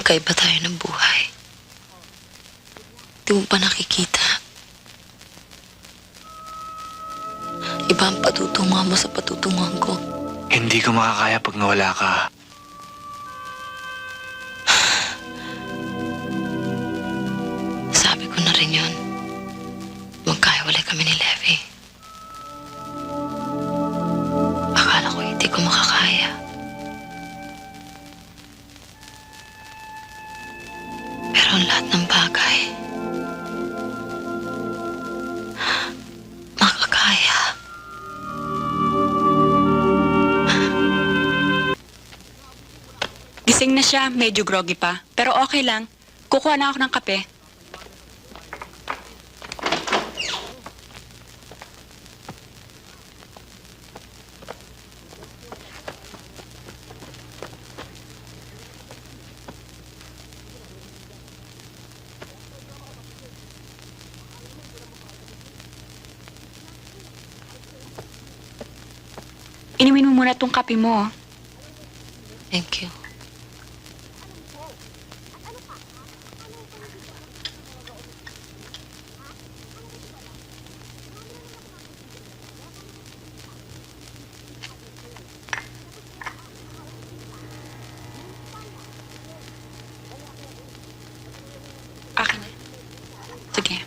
Magkaiba tayo ng buhay. Di mo pa nakikita. Iba ang patutunguhan mo sa patutunguhan ko. Hindi ko makakaya pag nawala ka. Sabi ko na rin yun. Magkahiwalay kami ni Levi. Akala ko hindi ko makakaya. Pero ang lahat ng bagay, makakaya. Gising na siya, medyo groggy pa. Pero okay lang. Kukuha na ako ng kape. Inumin mo muna tong kape mo. Thank you. Akin na. Sige.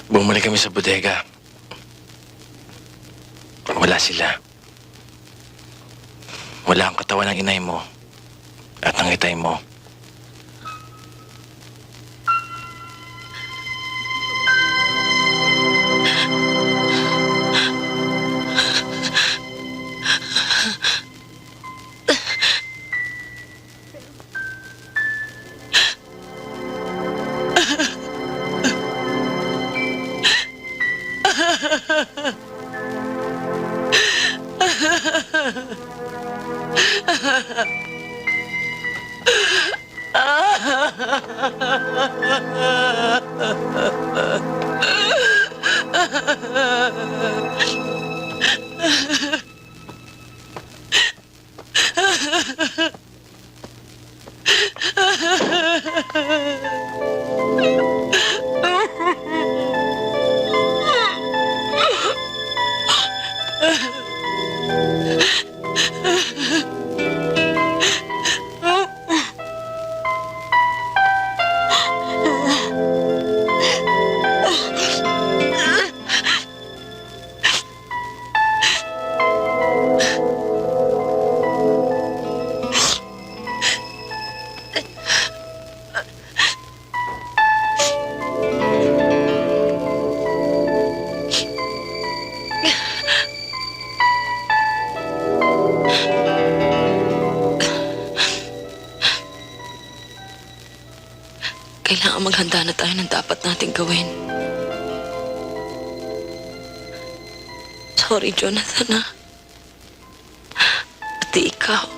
Bumalik kami sa bodega. Wala sila. Wala ang katawan ng inay mo at ang itay mo. Kailangan maghanda na tayo ng dapat nating gawin. Sorry, Jonathan, ha? Pati ikaw,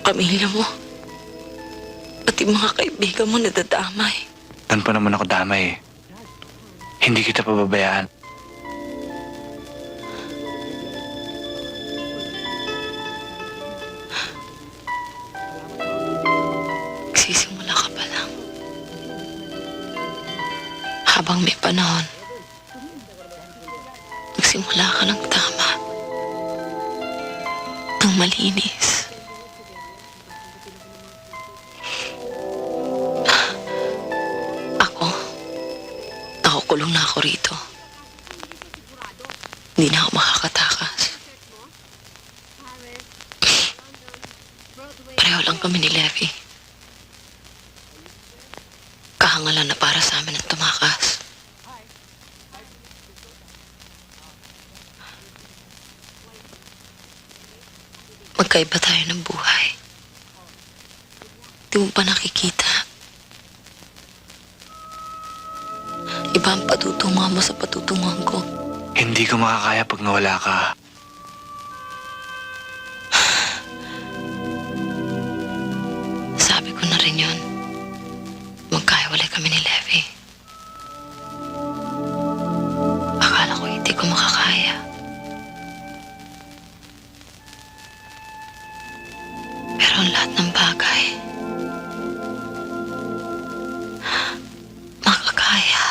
pamilya mo, pati mga kaibigan mo nadadamay. Saan pa naman ako damay eh. Hindi kita pababayaan. Nagsisimula ka pa lang. Habang may panahon, magsimula ka ng tama. Ng malinis. Nakukulong na ako rito. Hindi na ako makakatakas. Pareho lang kami ni Levi. Kahangalan na para sa amin ang tumakas. Magkaiba tayo ng buhay. Di mo pa nakikita. Iba ang patutunguhan mo sa patutunguhan ko. Hindi ko makakaya pag nawala ka. Sabi ko na rin yun. Magkahiwalay kami ni Levi. Akala ko hindi ko makakaya. Pero ang lahat ng bagay. Makakaya.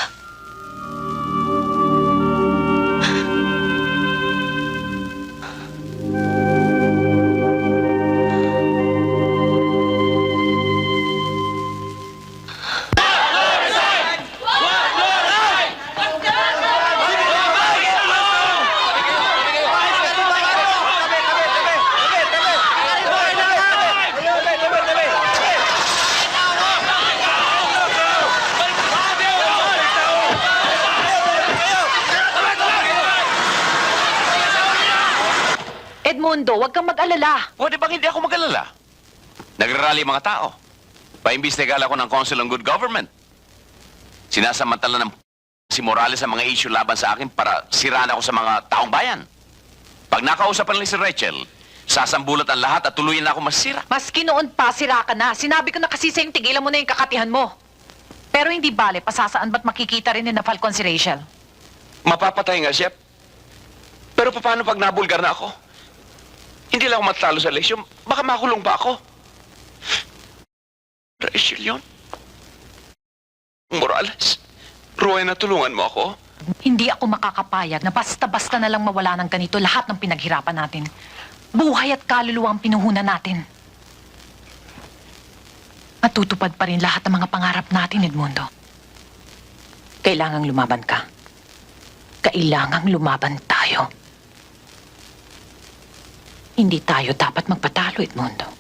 Edmundo, huwag kang mag-alala. Pwede bang hindi ako mag-alala? Nagrarally mga tao. Paimbestigal ako ng Council on Good Government. Sinasamantala ng si Morales ang mga issue laban sa akin para siraan ako sa mga taong bayan. Pag nakausapan lang si Rachel, sasambulat ang lahat at tuluyan na ako masira. Maski noon pa, sira ka na. Sinabi ko na kasi sa'yo, tigilan mo na yung kakatihan mo. Pero hindi bale, pasasaan ba't makikita rin ni na Falcon si Rachel? Mapapatay nga, Chef. Pero paano pag nabulgar na ako? Hindi lang ako matalo sa eleksyon, baka makulong pa ako. Rachel yun? Morales, Roy, natulungan mo ako? Hindi ako makakapayag na basta-basta na lang mawala ng ganito lahat ng pinaghirapan natin. Buhay at kaluluwa ang pinuhunan natin. Matutupad pa rin lahat ng mga pangarap natin, Edmundo. Kailangang lumaban ka. Kailangang lumaban tayo. Hindi tayo dapat magpatalo, Edmundo.